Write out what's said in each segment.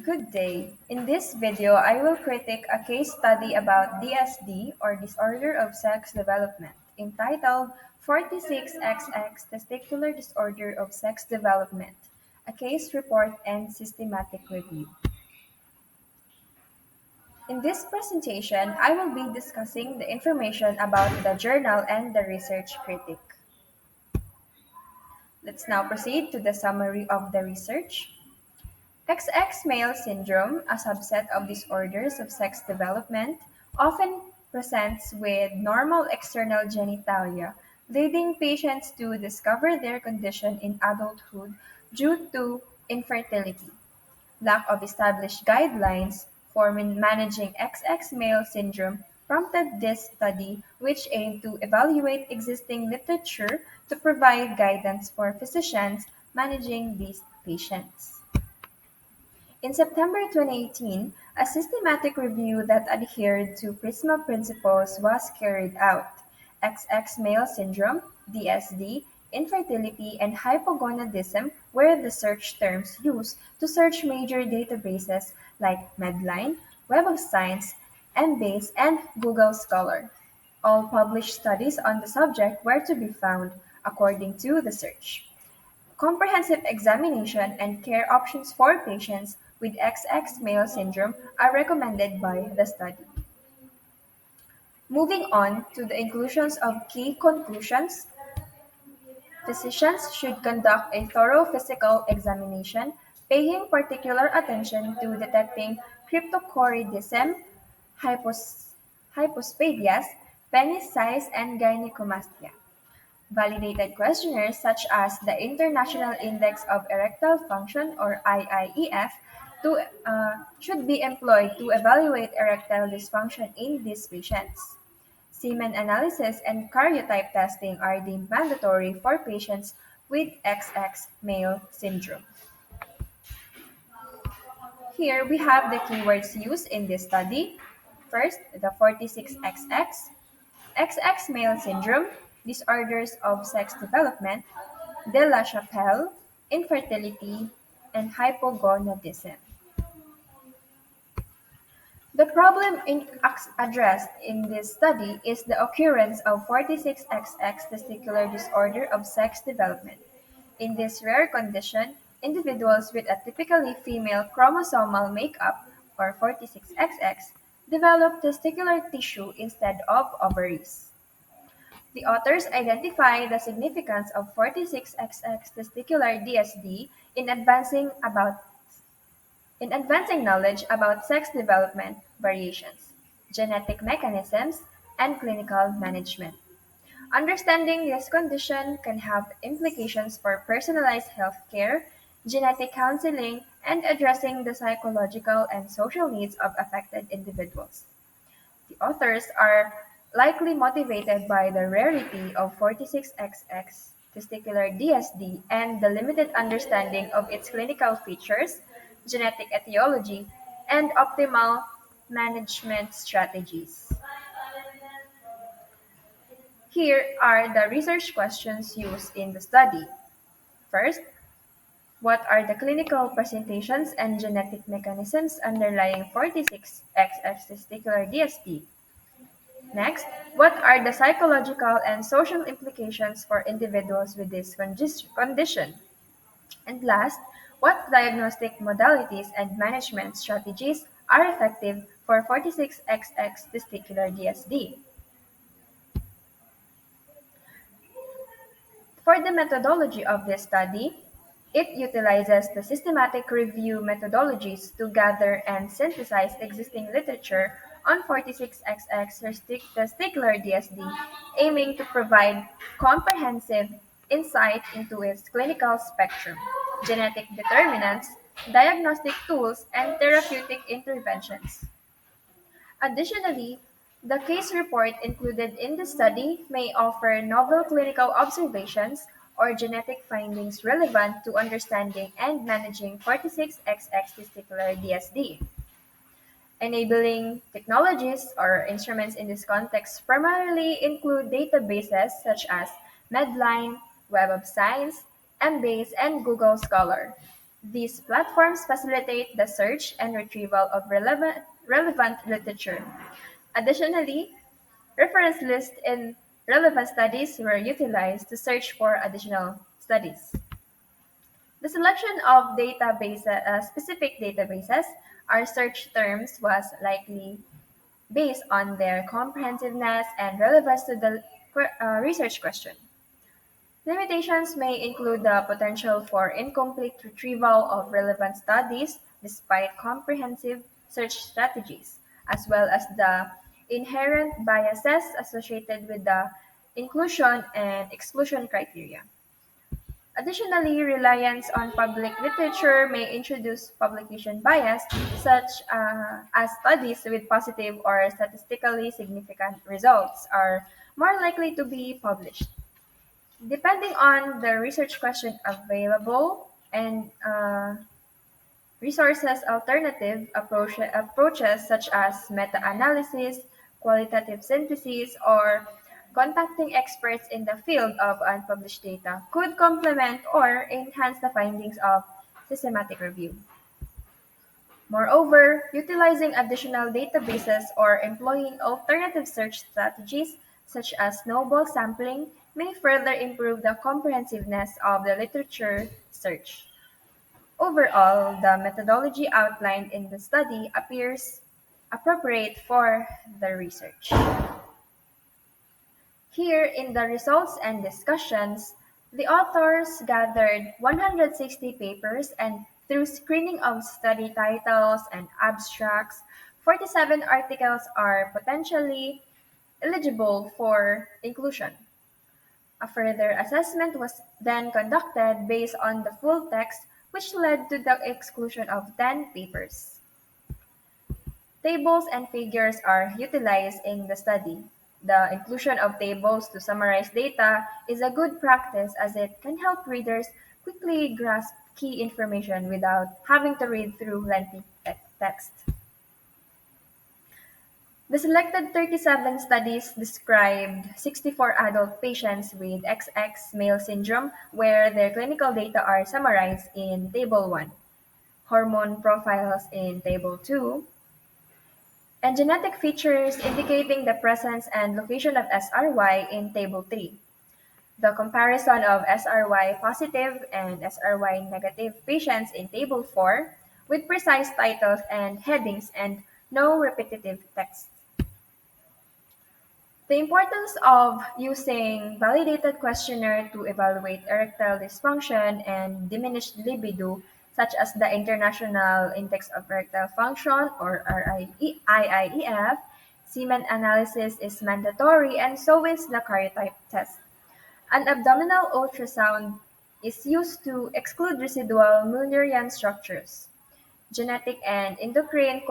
Good day. In this video, I will critique a case study about DSD or Disorder of Sex Development, entitled 46XX Testicular Disorder of Sex Development, a case report and systematic review. In this presentation, I will be discussing the information about the journal and the research critique. Let's now proceed to the summary of the research. XX male syndrome, a subset of disorders of sex development, often presents with normal external genitalia, leading patients to discover their condition in adulthood due to infertility. Lack of established guidelines for managing XX male syndrome prompted this study, which aimed to evaluate existing literature to provide guidance for physicians managing these patients. In September 2018, a systematic review that adhered to PRISMA principles was carried out. XX male syndrome, DSD, infertility, and hypogonadism were the search terms used to search major databases like Medline, Web of Science, Embase, and Google Scholar. All published studies on the subject were to be found according to the search. Comprehensive examination and care options for patients with XX male syndrome are recommended by the study. Moving on to the inclusions of key conclusions, physicians should conduct a thorough physical examination, paying particular attention to detecting cryptochoridism, hypospadias, penis size, and gynecomastia. Validated questionnaires such as the International Index of Erectile Function or IIEF should be employed to evaluate erectile dysfunction in these patients. Semen analysis and karyotype testing are deemed mandatory for patients with XX male syndrome. Here we have the keywords used in this study. First, the 46XX, XX male syndrome, disorders of sex development, de la Chapelle, infertility, and hypogonadism. The problem addressed in this study is the occurrence of 46XX testicular disorder of sex development. In this rare condition, individuals with a typically female chromosomal makeup, or 46XX, develop testicular tissue instead of ovaries. The authors identify the significance of 46XX testicular DSD in advancing knowledge about sex development variations, genetic mechanisms, and clinical management. Understanding this condition can have implications for personalized health care, genetic counseling, and addressing the psychological and social needs of affected individuals. The authors are likely motivated by the rarity of 46XX testicular DSD and the limited understanding of its clinical features, genetic etiology, and optimal management strategies. Here are the research questions used in the study. First, what are the clinical presentations and genetic mechanisms underlying 46XX testicular DSD? Next, what are the psychological and social implications for individuals with this condition? And last, what diagnostic modalities and management strategies are effective for 46XX testicular DSD? For the methodology of this study, it utilizes the systematic review methodologies to gather and synthesize existing literature on 46XX testicular DSD, aiming to provide comprehensive insight into its clinical spectrum, genetic determinants, diagnostic tools, and therapeutic interventions. Additionally, the case report included in the study may offer novel clinical observations or genetic findings relevant to understanding and managing 46XX testicular DSD. Enabling technologies or instruments in this context primarily include databases such as Medline, Web of Science, Embase, and Google Scholar. These platforms facilitate the search and retrieval of relevant literature. Additionally, reference lists in relevant studies were utilized to search for additional studies. The selection of specific databases or search terms was likely based on their comprehensiveness and relevance to the research question. Limitations may include the potential for incomplete retrieval of relevant studies despite comprehensive search strategies, as well as the inherent biases associated with the inclusion and exclusion criteria. Additionally, reliance on public literature may introduce publication bias, such as studies with positive or statistically significant results are more likely to be published. Depending on the research question available and resources, approaches such as meta-analysis, qualitative synthesis, or contacting experts in the field of unpublished data could complement or enhance the findings of systematic review. Moreover, utilizing additional databases or employing alternative search strategies such as snowball sampling may further improve the comprehensiveness of the literature search. Overall, the methodology outlined in the study appears appropriate for the research. Here, in the results and discussions, the authors gathered 160 papers and through screening of study titles and abstracts, 47 articles are potentially eligible for inclusion. A further assessment was then conducted based on the full text, which led to the exclusion of 10 papers. Tables and figures are utilized in the study. The inclusion of tables to summarize data is a good practice as it can help readers quickly grasp key information without having to read through lengthy text. The selected 37 studies described 64 adult patients with XX male syndrome where their clinical data are summarized in Table 1, hormone profiles in Table 2, and genetic features indicating the presence and location of SRY in Table 3. The comparison of SRY positive and SRY negative patients in Table 4 with precise titles and headings and no repetitive text. The importance of using validated questionnaire to evaluate erectile dysfunction and diminished libido, such as the International Index of Erectile Function or IIEF, semen analysis is mandatory and so is the karyotype test. An abdominal ultrasound is used to exclude residual Mullerian structures. Genetic and endocrine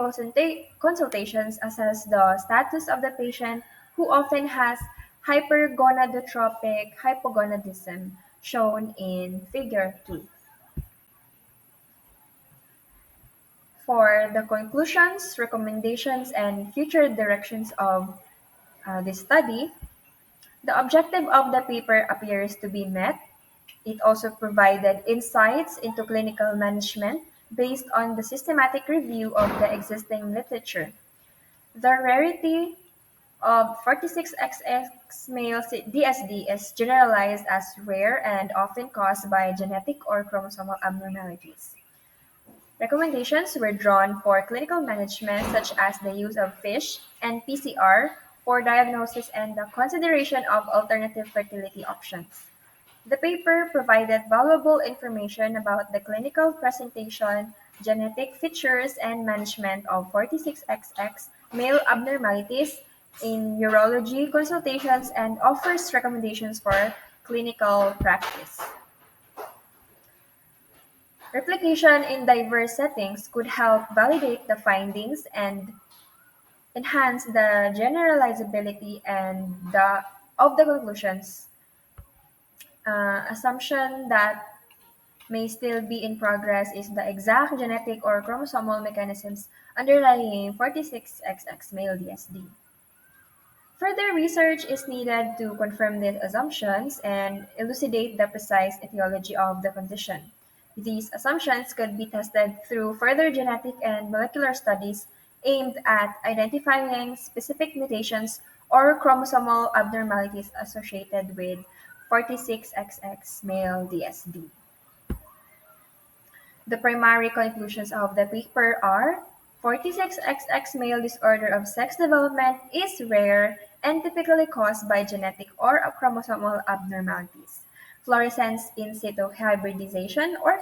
consultations assess the status of the patient who often has hypergonadotropic hypogonadism, shown in Figure 2. For the conclusions, recommendations, and future directions of this study, the objective of the paper appears to be met. It also provided insights into clinical management based on the systematic review of the existing literature. The rarity of 46XX male DSD is generalized as rare and often caused by genetic or chromosomal abnormalities. Recommendations were drawn for clinical management such as the use of FISH and PCR for diagnosis and the consideration of alternative fertility options. The paper provided valuable information about the clinical presentation, genetic features, and management of 46XX male abnormalities in urology consultations and offers recommendations for clinical practice. Replication in diverse settings could help validate the findings and enhance the generalizability of the conclusions. Assumption that may still be in progress is the exact genetic or chromosomal mechanisms underlying 46XX male DSD. Further research is needed to confirm these assumptions and elucidate the precise etiology of the condition. These assumptions could be tested through further genetic and molecular studies aimed at identifying specific mutations or chromosomal abnormalities associated with 46XX male DSD. The primary conclusions of the paper are: 46XX male disorder of sex development is rare and typically caused by genetic or chromosomal abnormalities. Fluorescence in situ hybridization or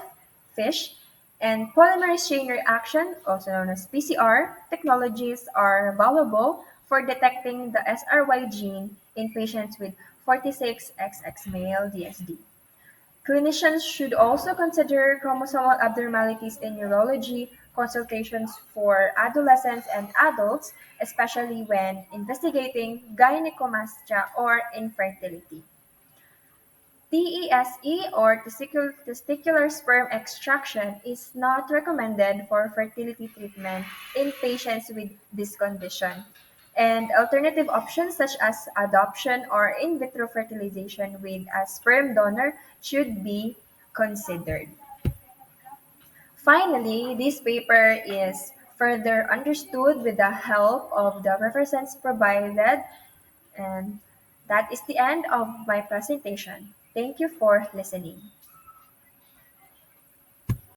FISH and polymerase chain reaction, also known as PCR, technologies are valuable for detecting the SRY gene in patients with 46XX male DSD. Clinicians should also consider chromosomal abnormalities in neurology consultations for adolescents and adults, especially when investigating gynecomastia or infertility. TESE or testicular sperm extraction is not recommended for fertility treatment in patients with this condition, and alternative options such as adoption or in vitro fertilization with a sperm donor should be considered. Finally, this paper is further understood with the help of the references provided, and that is the end of my presentation. Thank you for listening.